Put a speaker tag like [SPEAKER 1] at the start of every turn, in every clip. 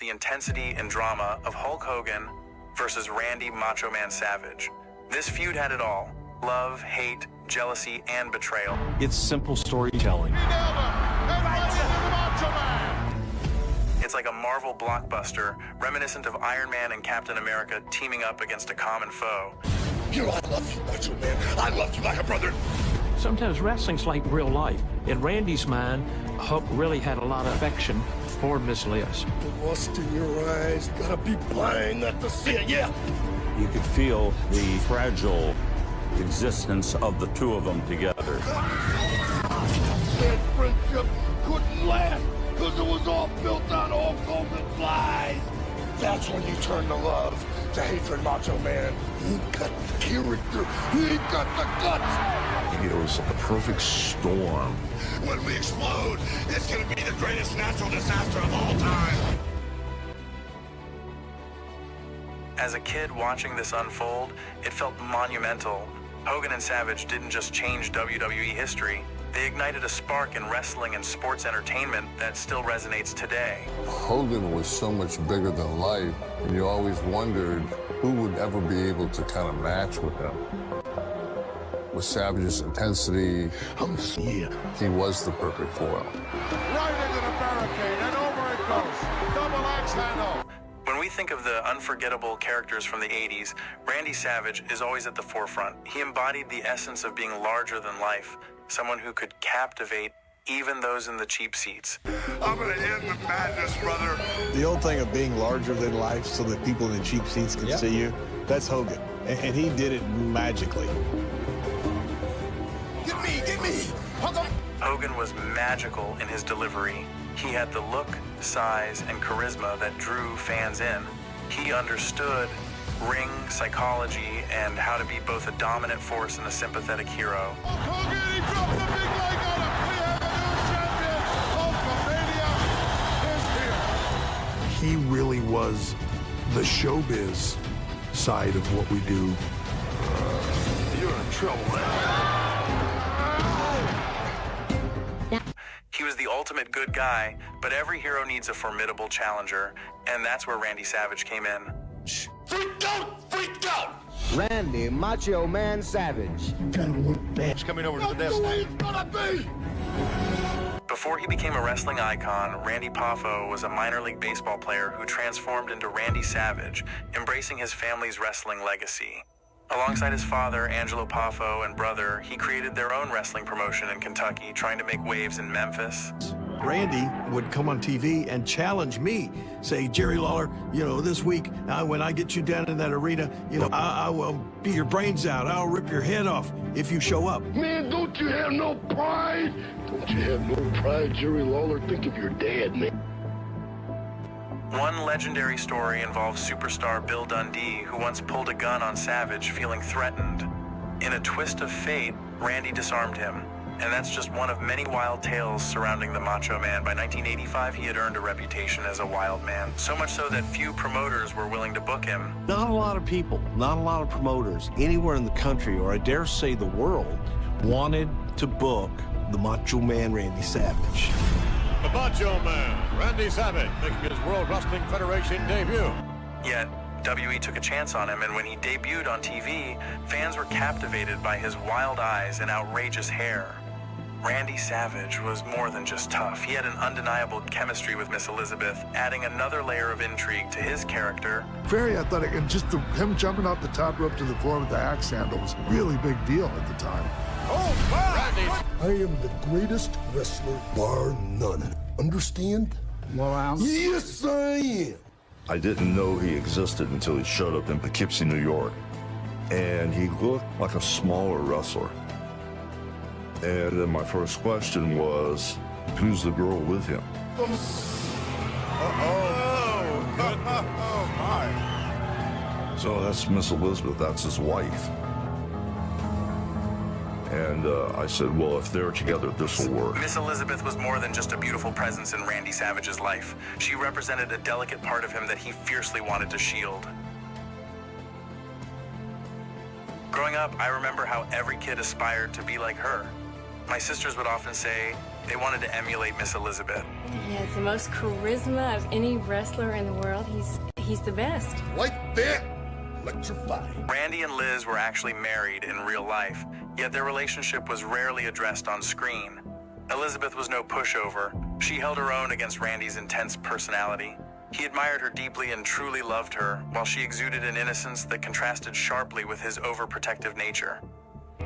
[SPEAKER 1] The intensity and drama of Hulk Hogan versus Randy Macho Man Savage. This feud had it all: love, hate, jealousy, and betrayal.
[SPEAKER 2] It's simple storytelling.
[SPEAKER 1] It's like a Marvel blockbuster, reminiscent of Iron Man and Captain America teaming up against a common foe.
[SPEAKER 3] I love you, Macho Man. I love you like a brother.
[SPEAKER 2] Sometimes wrestling's like real life. In Randy's mind, Hulk really had a lot of affection for Miss Liz.
[SPEAKER 3] The lust in your eyes, gotta be blind not to see it, yeah.
[SPEAKER 4] You could feel the fragile existence of the two of them together.
[SPEAKER 3] That friendship couldn't last because it was all built on Hulk Hogan's lies. That's when you turn to love, to hatred, Macho Man. He ain't got the character, he ain't got the guts.
[SPEAKER 5] It was a perfect storm.
[SPEAKER 3] When we explode, it's gonna be the greatest natural disaster of all time.
[SPEAKER 1] As a kid watching this unfold, it felt monumental. Hogan and Savage didn't just change WWE history, they ignited a spark in wrestling and sports entertainment that still resonates today.
[SPEAKER 6] Hogan was so much bigger than life, and you always wondered who would ever be able to kind of match with him. With Savage's intensity, he was the perfect foil.
[SPEAKER 7] Right into the barricade, and over it goes. Double axe handle.
[SPEAKER 1] When we think of the unforgettable characters from the 80s, Randy Savage is always at the forefront. He embodied the essence of being larger than life, someone who could captivate even those in the cheap seats.
[SPEAKER 3] I'm gonna end the madness, brother.
[SPEAKER 8] The old thing of being larger than life so that people in the cheap seats can see you, that's Hogan. And he did it magically.
[SPEAKER 3] Get me!
[SPEAKER 1] Hogan was magical in his delivery. He had the look, size, and charisma that drew fans in. He understood ring psychology and how to be both a dominant force and a sympathetic hero.
[SPEAKER 7] Hogan, he dropped the big leg on him. We have a new champion. Hulkamania is here.
[SPEAKER 9] He really was the showbiz side of what we do.
[SPEAKER 3] You're in trouble, man.
[SPEAKER 1] He was the ultimate good guy, but every hero needs a formidable challenger, and that's where Randy Savage came in.
[SPEAKER 3] Freaked out!
[SPEAKER 10] Randy Macho Man Savage.
[SPEAKER 7] He's coming over to the desk.
[SPEAKER 3] That's the way it's gonna be!
[SPEAKER 1] Before he became a wrestling icon, Randy Poffo was a minor league baseball player who transformed into Randy Savage, embracing his family's wrestling legacy. Alongside his father, Angelo Poffo, and brother, he created their own wrestling promotion in Kentucky, trying to make waves in Memphis.
[SPEAKER 9] Randy would come on TV and challenge me, say, Jerry Lawler, this week, when I get you down in that arena, I will beat your brains out. I'll rip your head off if you show up.
[SPEAKER 3] Man, don't you have no pride? Don't you have no pride, Jerry Lawler? Think of your dad, man.
[SPEAKER 1] One legendary story involves superstar Bill Dundee, who once pulled a gun on Savage, feeling threatened. In a twist of fate, Randy disarmed him. And that's just one of many wild tales surrounding the Macho Man. By 1985, he had earned a reputation as a wild man, so much so that few promoters were willing to book him.
[SPEAKER 2] Not a lot of people, not a lot of promoters anywhere in the country, or I dare say the world, wanted to book the Macho Man Randy Savage.
[SPEAKER 7] The Macho Man, Randy Savage, making his World Wrestling Federation debut.
[SPEAKER 1] Yet, WWE took a chance on him, and when he debuted on TV, fans were captivated by his wild eyes and outrageous hair. Randy Savage was more than just tough. He had an undeniable chemistry with Miss Elizabeth, adding another layer of intrigue to his character.
[SPEAKER 11] Very athletic, and just him jumping off the top rope to the floor with the axe handle was a really big deal at the time.
[SPEAKER 7] Oh, wow!
[SPEAKER 3] I am the greatest wrestler, bar none. Understand?
[SPEAKER 10] Well,
[SPEAKER 3] Yes, I am.
[SPEAKER 5] I didn't know he existed until he showed up in Poughkeepsie, New York. And he looked like a smaller wrestler. And then my first question was, who's the girl with him?
[SPEAKER 7] Oh, my.
[SPEAKER 5] So that's Miss Elizabeth, that's his wife. And I said, well, if they're together, this will work.
[SPEAKER 1] Miss Elizabeth was more than just a beautiful presence in Randy Savage's life. She represented a delicate part of him that he fiercely wanted to shield. Growing up, I remember how every kid aspired to be like her. My sisters would often say, They wanted to emulate Miss Elizabeth.
[SPEAKER 12] He has the most charisma of any wrestler in the world. He's the best.
[SPEAKER 3] Like that? Electrifying.
[SPEAKER 1] Randy and Liz were actually married in real life, yet their relationship was rarely addressed on screen. Elizabeth was no pushover. She held her own against Randy's intense personality. He admired her deeply and truly loved her, while she exuded an innocence that contrasted sharply with his overprotective nature.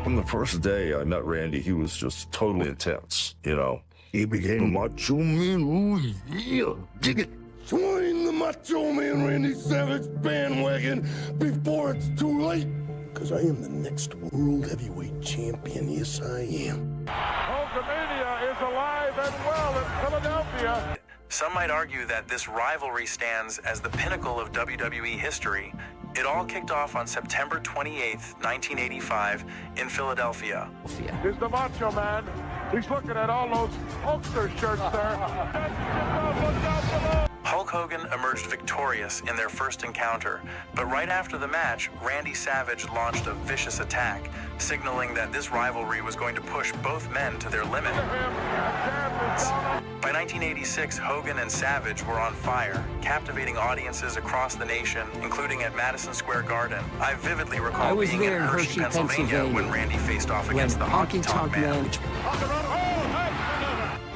[SPEAKER 5] From the first day I met Randy, he was just totally intense, you know. He became a Macho Man. Ooh, yeah, dig it.
[SPEAKER 3] Join the Macho Man Randy Savage bandwagon before it's too late. Because I am the next world heavyweight champion. Yes, I am.
[SPEAKER 7] Hulkamania is alive and well in Philadelphia.
[SPEAKER 1] Some might argue that this rivalry stands as the pinnacle of WWE history. It all kicked off on September 28th, 1985 in Philadelphia.
[SPEAKER 7] Is the Macho Man. He's looking at all those Hulkster shirts there.
[SPEAKER 1] Hulk Hogan emerged victorious in their first encounter, but right after the match, Randy Savage launched a vicious attack, signaling that this rivalry was going to push both men to their limit. By 1986, Hogan and Savage were on fire, captivating audiences across the nation, including at Madison Square Garden. I vividly recall being in Hershey, Pennsylvania when Randy faced off against the Honky Tonk Man.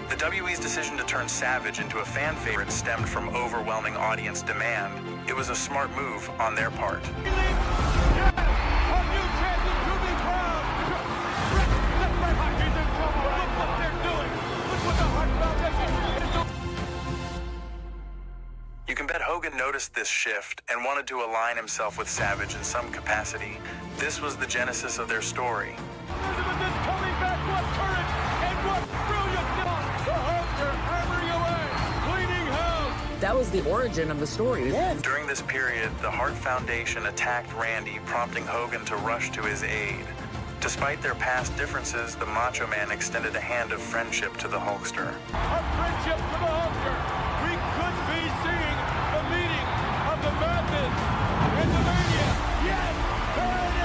[SPEAKER 1] The WWE's decision to turn Savage into a fan favorite stemmed from overwhelming audience demand. It was a smart move on their part. You can bet Hogan noticed this shift and wanted to align himself with Savage in some capacity. This was the genesis of their story.
[SPEAKER 13] That was the origin of the story. Yeah.
[SPEAKER 1] During this period, the Hart Foundation attacked Randy, prompting Hogan to rush to his aid. Despite their past differences, the Macho Man extended a hand of friendship to the Hulkster.
[SPEAKER 7] A friendship to the Hulkster. We could be seeing the meeting of the madness and the mania. Yes, there it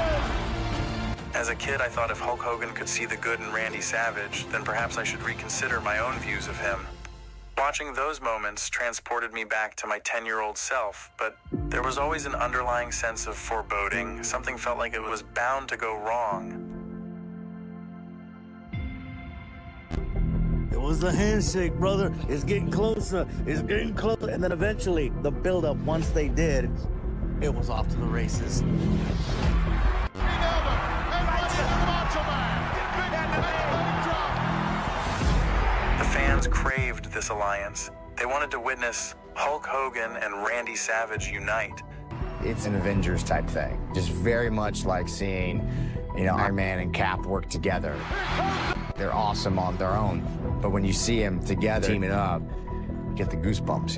[SPEAKER 7] is.
[SPEAKER 1] As a kid, I thought if Hulk Hogan could see the good in Randy Savage, then perhaps I should reconsider my own views of him. Watching those moments transported me back to my 10-year-old self, but there was always an underlying sense of foreboding. Something felt like it was bound to go wrong.
[SPEAKER 14] It was the handshake, brother. It's getting closer. It's getting closer. And then eventually, the build-up, once they did, it was off to the races.
[SPEAKER 1] Fans craved this alliance. They wanted to witness Hulk Hogan and Randy Savage unite.
[SPEAKER 15] It's an Avengers type thing. Just very much like seeing, Iron Man and Cap work together. They're awesome on their own, but when you see them together, teaming up, you get the goosebumps,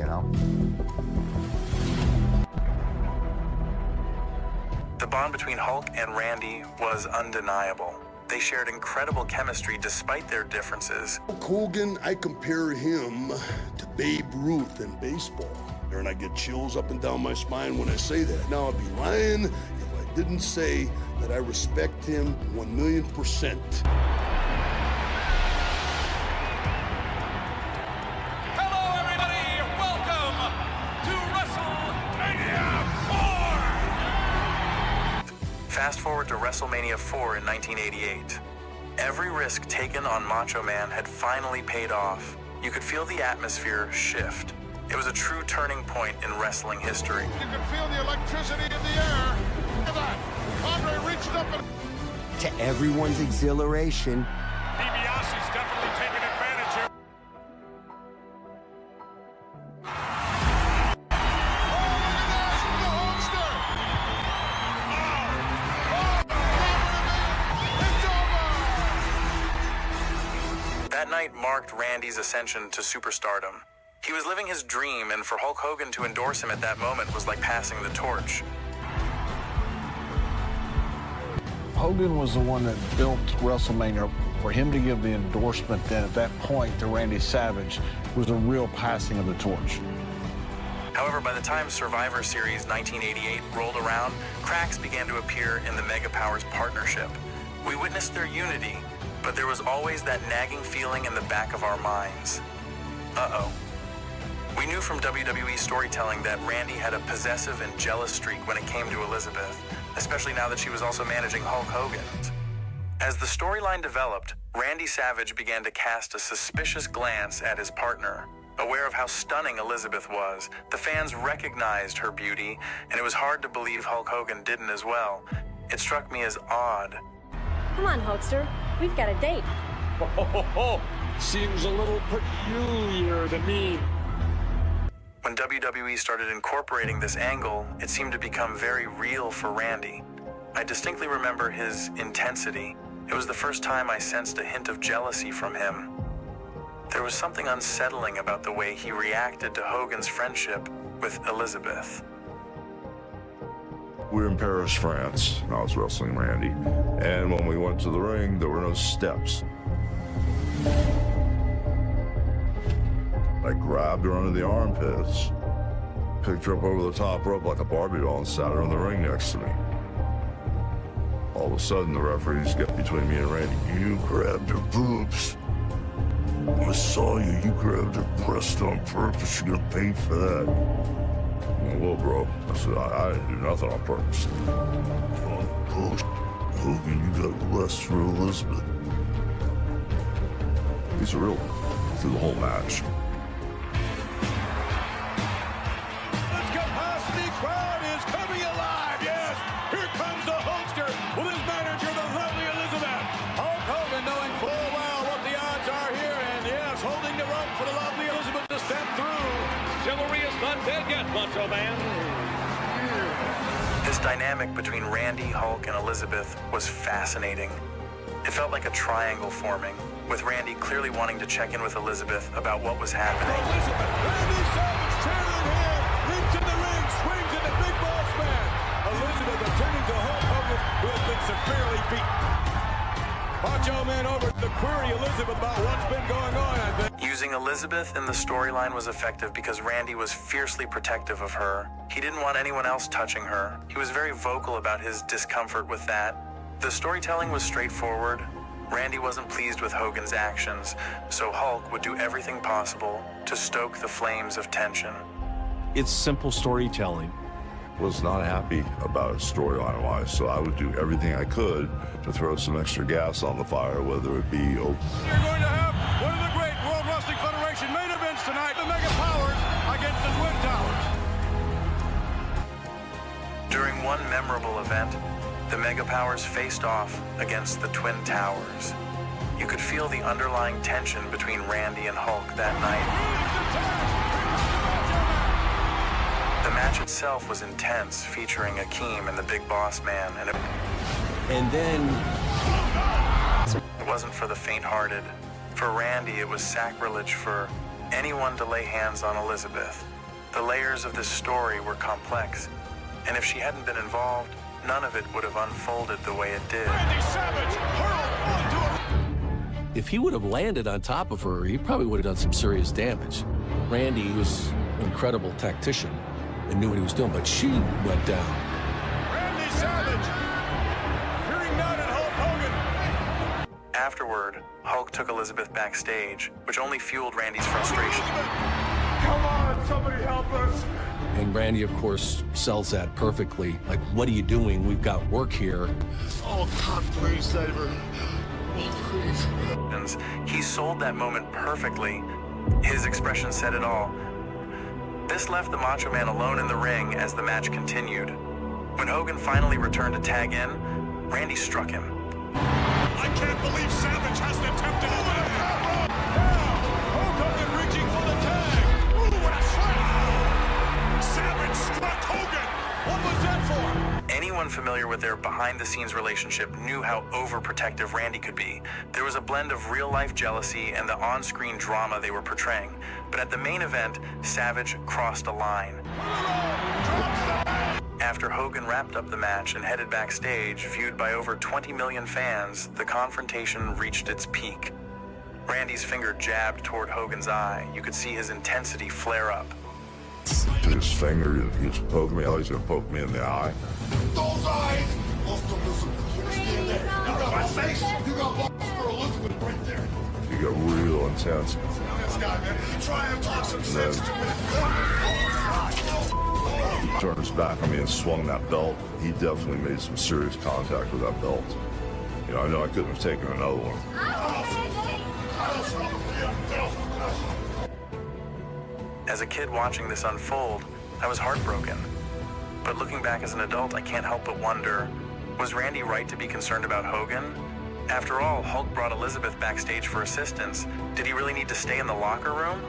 [SPEAKER 1] The bond between Hulk and Randy was undeniable. They shared incredible chemistry despite their differences.
[SPEAKER 3] Hulk Hogan, I compare him to Babe Ruth in baseball. And I get chills up and down my spine when I say that. Now, I'd be lying if I didn't say that I respect him 1,000,000%.
[SPEAKER 7] Hello, everybody. Welcome to WrestleMania 4.
[SPEAKER 1] Fast forward to WrestleMania IV in 1988. Every risk taken on Macho Man had finally paid off. You could feel the atmosphere shift. It was a true turning point in wrestling history.
[SPEAKER 7] You can feel the electricity in the air. Look at that. Andre reached up and...
[SPEAKER 10] To everyone's exhilaration,
[SPEAKER 7] DiBiase's definitely taking advantage here.
[SPEAKER 1] That night marked Randy's ascension to superstardom. He was living his dream, and for Hulk Hogan to endorse him at that moment was like passing the torch.
[SPEAKER 8] Hogan was the one that built WrestleMania. For him to give the endorsement then at that point to Randy Savage was a real passing of the torch.
[SPEAKER 1] However, by the time Survivor Series 1988 rolled around, cracks began to appear in the Mega Powers partnership. We witnessed their unity, But there was always that nagging feeling in the back of our minds. Uh-oh. We knew from WWE storytelling that Randy had a possessive and jealous streak when it came to Elizabeth, especially now that she was also managing Hulk Hogan. As the storyline developed, Randy Savage began to cast a suspicious glance at his partner. Aware of how stunning Elizabeth was, the fans recognized her beauty, and it was hard to believe Hulk Hogan didn't as well. It struck me as odd.
[SPEAKER 12] Come on, Hulkster. We've got a date.
[SPEAKER 7] Seems a little peculiar to me.
[SPEAKER 1] When WWE started incorporating this angle, it seemed to become very real for Randy. I distinctly remember his intensity. It was the first time I sensed a hint of jealousy from him. There was something unsettling about the way he reacted to Hogan's friendship with Elizabeth.
[SPEAKER 5] We were in Paris, France, and I was wrestling Randy. And when we went to the ring, there were no steps. I grabbed her under the armpits, picked her up over the top rope like a Barbie doll, and sat her in the ring next to me. All of a sudden, the referees get between me and Randy. You grabbed her boobs. I saw you. You grabbed her breast on purpose. You're gonna pay for that. Well, bro, I said, I didn't do nothing on purpose. Oh, Hogan, you got lust for Elizabeth. He's a real one through the whole match.
[SPEAKER 7] This capacity crowd is coming alive, yes! Here comes the Hulkster with his manager, the lovely Elizabeth. Hulk Hogan knowing full well what the odds are here, and yes, holding the rope for the lovely Elizabeth to step through. Chivalry is not dead yet, Macho Man.
[SPEAKER 1] This dynamic between Randy, Hulk, and Elizabeth was fascinating. It felt like a triangle forming, with Randy clearly wanting to check in with Elizabeth about what was happening.
[SPEAKER 7] Elizabeth, Randy Savage, chair in hand, leaps in the ring, swings at the big boss man. Elizabeth attending to Hulk Hogan, who has been severely beaten. Macho Man over to query Elizabeth about what's been going on, I think.
[SPEAKER 1] Using Elizabeth in the storyline was effective because Randy was fiercely protective of her. He didn't want anyone else touching her. He was very vocal about his discomfort with that. The storytelling was straightforward. Randy wasn't pleased with Hogan's actions, so Hulk would do everything possible to stoke the flames of tension.
[SPEAKER 2] It's simple storytelling.
[SPEAKER 5] Was not happy about it storyline-wise, so I would do everything I could to throw some extra gas on the fire, whether it be...
[SPEAKER 7] You're going to have one of the great World Wrestling Federation main events tonight, the Mega Powers against the Twin Towers.
[SPEAKER 1] During one memorable event, the Mega Powers faced off against the Twin Towers. You could feel the underlying tension between Randy and Hulk that night. The match itself was intense, featuring Akeem and the Big Boss Man, and
[SPEAKER 2] then
[SPEAKER 1] it wasn't for the faint-hearted. For Randy, it was sacrilege for anyone to lay hands on Elizabeth. The layers of this story were complex, and if she hadn't been involved, none of it would have unfolded the way it did.
[SPEAKER 7] Randy Savage hurled onto him.
[SPEAKER 2] if he would have landed on top of her, he probably would have done some serious damage. Randy was an incredible tactician and knew what he was doing, but she went down.
[SPEAKER 7] Randy Savage, fearing not at Hulk Hogan.
[SPEAKER 1] Afterward, Hulk took Elizabeth backstage, which only fueled Randy's frustration.
[SPEAKER 3] Come on, somebody help us!
[SPEAKER 2] And Randy, of course, sells that perfectly. Like, what are you doing? We've got work here.
[SPEAKER 3] Oh, God, please save her. Oh, please.
[SPEAKER 1] He sold that moment perfectly. His expression said it all. This left the Macho Man alone in the ring as the match continued. When Hogan finally returned to tag in, Randy struck him.
[SPEAKER 7] I can't believe Savage hasn't attempted it. Now, Hulk Hogan reaching for the tag. Ooh, what a slap! Savage struck Hogan. What was that for?
[SPEAKER 1] Anyone familiar with their behind-the-scenes relationship knew how overprotective Randy could be. There was a blend of real-life jealousy and the on-screen drama they were portraying. But at the main event, Savage crossed a line. After Hogan wrapped up the match and headed backstage, viewed by over 20 million fans, the confrontation reached its peak. Randy's finger jabbed toward Hogan's eye. You could see his intensity flare up.
[SPEAKER 5] His finger, he's poking me. Oh, he's gonna poke me in the eye.
[SPEAKER 3] Those eyes! Most of Elizabeth, you understand that? You got my face, you got balls for Elizabeth. Elizabeth right there.
[SPEAKER 5] He got real intense.
[SPEAKER 3] This guy, man. Try and talk some sense to me.
[SPEAKER 5] He turned his back on me and swung that belt. He definitely made some serious contact with that belt. You know, I know I couldn't have taken another one.
[SPEAKER 1] As a kid watching this unfold, I was heartbroken. But looking back as an adult, I can't help but wonder, was Randy right to be concerned about Hogan? After all, Hulk brought Elizabeth backstage for assistance. Did he really need to stay in the locker room?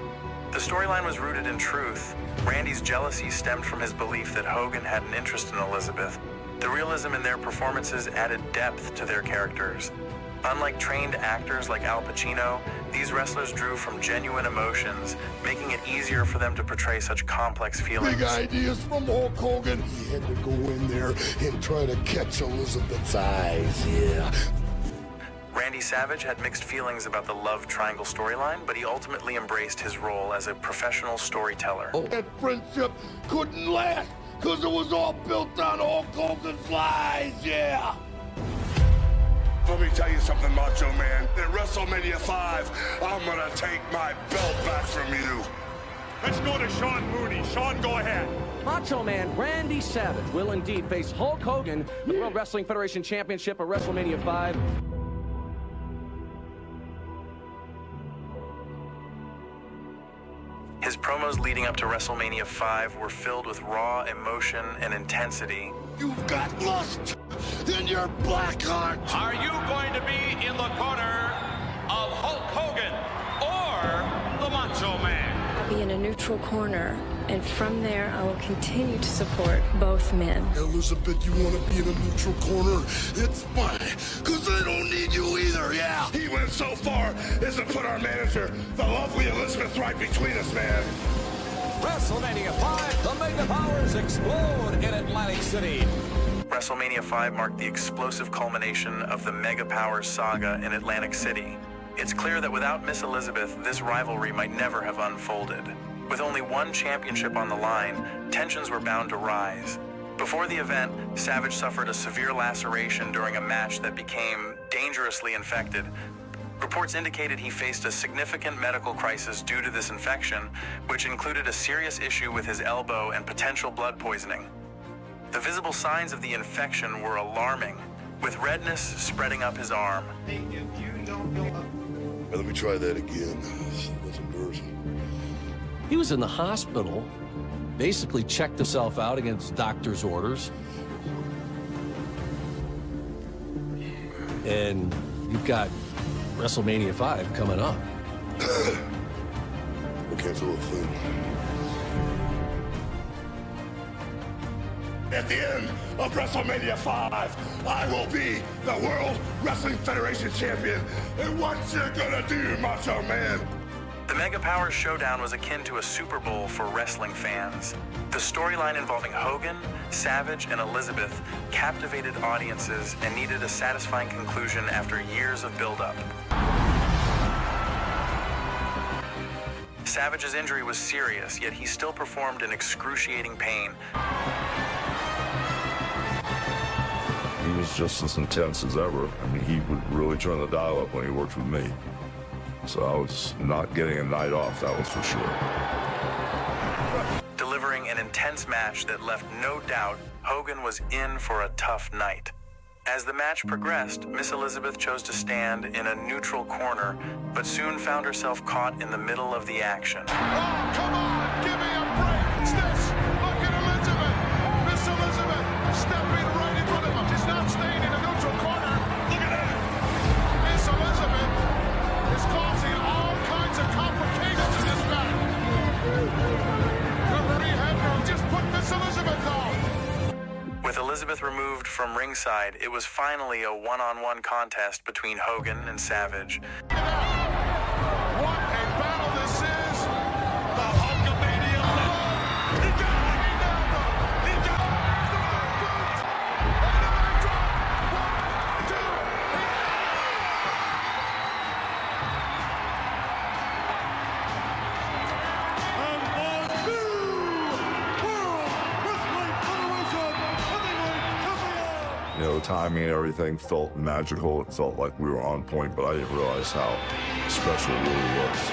[SPEAKER 1] The storyline was rooted in truth. Randy's jealousy stemmed from his belief that Hogan had an interest in Elizabeth. The realism in their performances added depth to their characters. Unlike trained actors like Al Pacino, these wrestlers drew from genuine emotions, making it easier for them to portray such complex feelings.
[SPEAKER 3] Big ideas from Hulk Hogan. He had to go in there and try to catch Elizabeth's eyes, yeah.
[SPEAKER 1] Randy Savage had mixed feelings about the love triangle storyline, but he ultimately embraced his role as a professional storyteller.
[SPEAKER 3] That friendship couldn't last because it was all built on Hulk Hogan's lies, yeah. Let me tell you something, Macho Man. At WrestleMania 5, I'm gonna take my belt back from you.
[SPEAKER 7] Let's go to Sean Mooney. Sean, go ahead.
[SPEAKER 13] Macho Man Randy Savage will indeed face Hulk Hogan, the World Wrestling Federation Championship at WrestleMania 5.
[SPEAKER 1] His promos leading up to WrestleMania 5 were filled with raw emotion and intensity.
[SPEAKER 3] You've got lust in your black heart.
[SPEAKER 7] Are you going to be in the corner of Hulk Hogan or the Macho Man?
[SPEAKER 12] I'll be in a neutral corner, and from there I will continue to support both men.
[SPEAKER 3] Elizabeth, you want to be in a neutral corner? It's fine, because I don't need you either, yeah. He went so far as to put our manager, the lovely Elizabeth, right between us, man.
[SPEAKER 16] WrestleMania 5, the Mega Powers explode in Atlantic City.
[SPEAKER 1] WrestleMania 5 marked the explosive culmination of the Mega Powers saga in Atlantic City. It's clear that without Miss Elizabeth, this rivalry might never have unfolded. With only one championship on the line, tensions were bound to rise. Before the event, Savage suffered a severe laceration during a match that became dangerously infected. Reports indicated he faced a significant medical crisis due to this infection, which included a serious issue with his elbow and potential blood poisoning. The visible signs of the infection were alarming, with redness spreading up his arm.
[SPEAKER 3] Let me try that again. That's embarrassing.
[SPEAKER 16] He was in the hospital, basically checked himself out against doctor's orders. And you've got WrestleMania 5 coming up.
[SPEAKER 3] We can't do a thing. At the end of WrestleMania 5, I will be the World Wrestling Federation Champion. And what you gonna do, Macho Man?
[SPEAKER 1] The Mega Powers Showdown was akin to a Super Bowl for wrestling fans. The storyline involving Hogan, Savage, and Elizabeth captivated audiences and needed a satisfying conclusion after years of build-up. Savage's injury was serious, yet he still performed in excruciating pain.
[SPEAKER 5] He was just as intense as ever. I mean, he would really turn the dial up when he worked with me. So I was not getting a night off, that was for sure.
[SPEAKER 1] Delivering an intense match that left no doubt Hogan was in for a tough night. As the match progressed, Miss Elizabeth chose to stand in a neutral corner, but soon found herself caught in the middle of the action.
[SPEAKER 3] Oh, come on! Give me a break! It's this! Look at Elizabeth! Miss Elizabeth stepping right in front of him. She's not staying in a neutral corner. Look at that! Miss Elizabeth is causing all kinds of complications in this match. Referee Hebner just put Miss Elizabeth down.
[SPEAKER 1] With Elizabeth removed from ringside, it was finally a one-on-one contest between Hogan and Savage.
[SPEAKER 3] What a battle this is! The Hulkamania level! He got it! He got it! The right boot! And the right drop! 1, 2,
[SPEAKER 7] And the new World Wrestling Federation Heavyweight Champion!
[SPEAKER 5] You know, the timing and everything felt magical. It felt like we were on point, but I didn't realize how special it really was.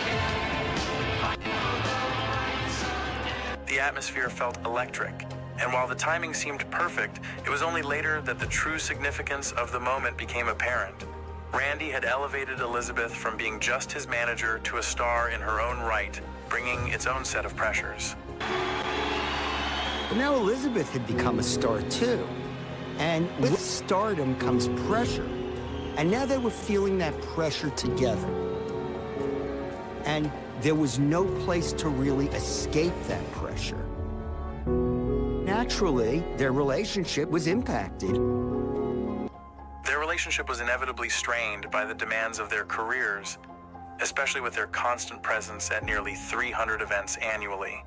[SPEAKER 1] The atmosphere felt electric, and while the timing seemed perfect, it was only later that the true significance of the moment became apparent. Randy had elevated Elizabeth from being just his manager to a star in her own right, bringing its own set of pressures.
[SPEAKER 10] But now Elizabeth had become a star too. And with stardom comes pressure. And now they were feeling that pressure together. And there was no place to really escape that pressure. Naturally, their relationship was impacted.
[SPEAKER 1] Their relationship was inevitably strained by the demands of their careers, especially with their constant presence at nearly 300 events annually.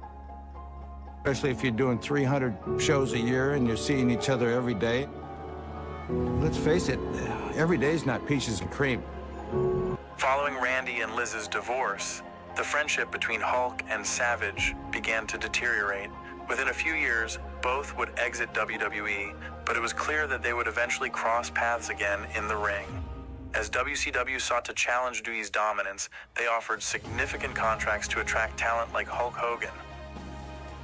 [SPEAKER 8] Especially if you're doing 300 shows a year and you're seeing each other every day. Let's face it, every day is not peaches and cream.
[SPEAKER 1] Following Randy and Liz's divorce, the friendship between Hulk and Savage began to deteriorate. Within a few years, both would exit WWE, but it was clear that they would eventually cross paths again in the ring. As WCW sought to challenge Dewey's dominance, they offered significant contracts to attract talent like Hulk Hogan.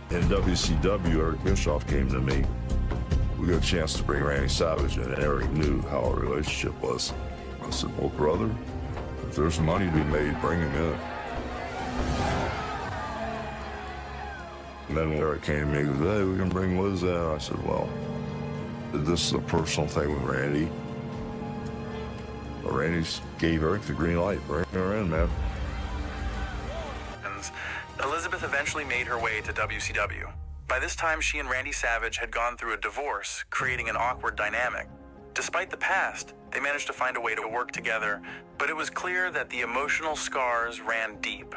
[SPEAKER 5] In WCW, Eric Bischoff came to me. We got a chance to bring Randy Savage in, and Eric knew how our relationship was. I said, well, brother, if there's money to be made, bring him in. And then when Eric came to me, he goes, hey, we can bring Liz in. I said, well, this is a personal thing with Randy. But Randy gave Eric the green light. Bring her in, man.
[SPEAKER 1] Elizabeth eventually made her way to WCW. By this time, she and Randy Savage had gone through a divorce, creating an awkward dynamic. Despite the past, they managed to find a way to work together, but it was clear that the emotional scars ran deep.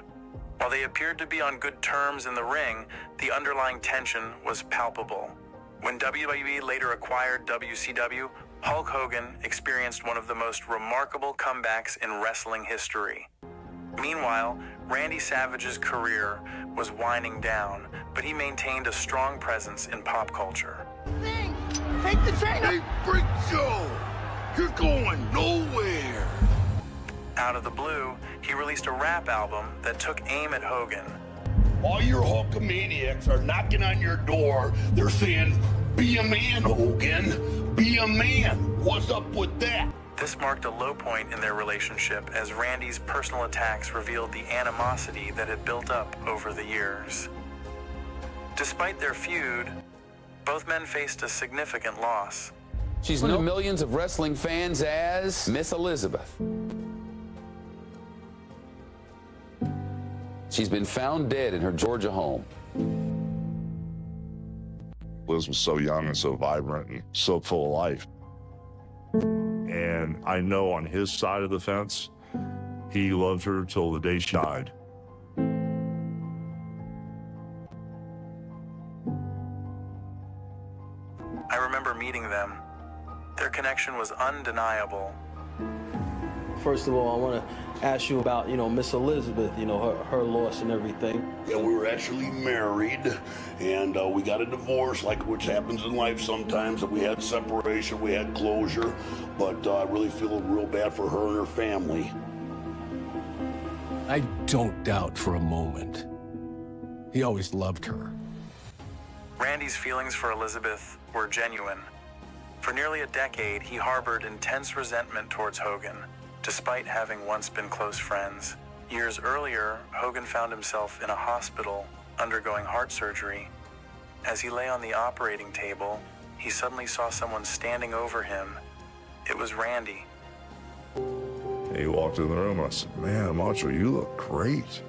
[SPEAKER 1] While they appeared to be on good terms in the ring, the underlying tension was palpable. When WWE later acquired WCW, Hulk Hogan experienced one of the most remarkable comebacks in wrestling history. Meanwhile, Randy Savage's career was winding down, but he maintained a strong presence in pop culture.
[SPEAKER 3] Take the train! Hey, Freak Show! You're going nowhere!
[SPEAKER 1] Out of the blue, he released a rap album that took aim at Hogan.
[SPEAKER 3] All your Hulkamaniacs are knocking on your door. They're saying, be a man, Hogan. Be a man. What's up with that?
[SPEAKER 1] This marked a low point in their relationship as Randy's personal attacks revealed the animosity that had built up over the years. Despite their feud, both men faced a significant loss.
[SPEAKER 17] She's known to millions of wrestling fans as Miss Elizabeth. She's been found dead in her Georgia home.
[SPEAKER 5] Liz was so young and so vibrant and so full of life. And I know on his side of the fence, he loved her till the day she died.
[SPEAKER 1] I remember meeting them. Their connection was undeniable.
[SPEAKER 18] First of all, I want to ask you about, Miss Elizabeth, her loss and everything.
[SPEAKER 3] Yeah, we were actually married, and we got a divorce, like which happens in life sometimes. We had separation, we had closure, but I really feel real bad for her and her family.
[SPEAKER 16] I don't doubt for a moment. He always loved her.
[SPEAKER 1] Randy's feelings for Elizabeth were genuine. For nearly a decade, he harbored intense resentment towards Hogan, despite having once been close friends. Years earlier, Hogan found himself in a hospital undergoing heart surgery. As he lay on the operating table, he suddenly saw someone standing over him. It was Randy.
[SPEAKER 5] And he walked in the room and I said, man, Macho, you look great.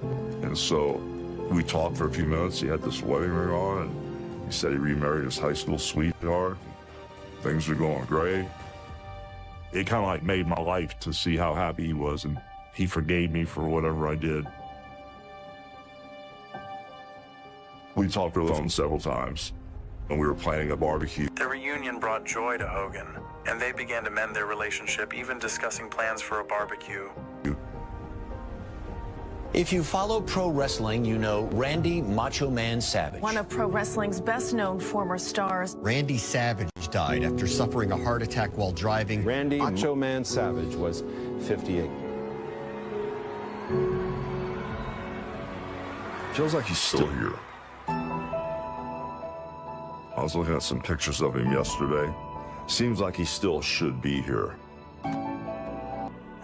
[SPEAKER 5] And so we talked for a few minutes. He had this wedding ring on, and he said he remarried his high school sweetheart. Things were going great. It kind of like made my life to see how happy he was, and he forgave me for whatever I did. We talked on the phone several times, and we were planning a barbecue.
[SPEAKER 1] Their reunion brought joy to Hogan, and they began to mend their relationship, even discussing plans for a barbecue.
[SPEAKER 19] If you follow pro wrestling, you know Randy Macho Man Savage.
[SPEAKER 20] One of pro wrestling's best-known former stars.
[SPEAKER 21] Randy Savage died after suffering a heart attack while driving.
[SPEAKER 22] Randy Macho Man Savage was 58.
[SPEAKER 5] Feels like he's still here. I was looking at some pictures of him yesterday. Seems like he still should be here.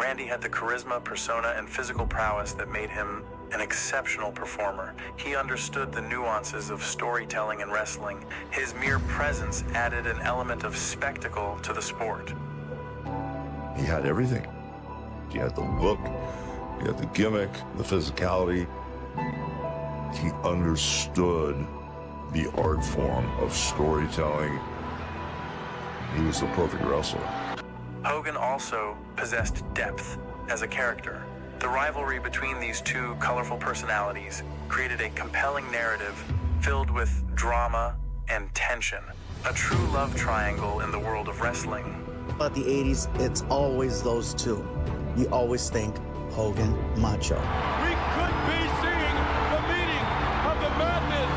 [SPEAKER 1] Randy had the charisma, persona, and physical prowess that made him an exceptional performer. He understood the nuances of storytelling and wrestling. His mere presence added an element of spectacle to the sport.
[SPEAKER 5] He had everything. He had the look, he had the gimmick, the physicality. He understood the art form of storytelling. He was the perfect wrestler.
[SPEAKER 1] Hogan also possessed depth as a character. The rivalry between these two colorful personalities created a compelling narrative filled with drama and tension. A true love triangle in the world of wrestling.
[SPEAKER 23] About the 80s, it's always those two. You always think Hogan, Macho.
[SPEAKER 7] We could be seeing the meeting of the madness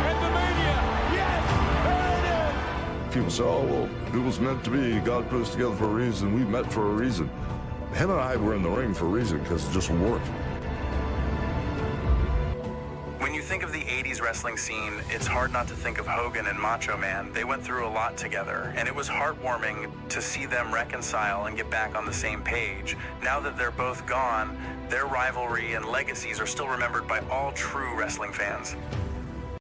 [SPEAKER 7] and the mania. Yes, there it is.
[SPEAKER 5] People say, oh, well, it was meant to be. God put us together for a reason. We met for a reason. Him and I were in the ring for a reason because it just worked.
[SPEAKER 1] When you think of the 80s wrestling scene, it's hard not to think of Hogan and Macho Man. They went through a lot together, and it was heartwarming to see them reconcile and get back on the same page. Now that they're both gone, their rivalry and legacies are still remembered by all true wrestling fans.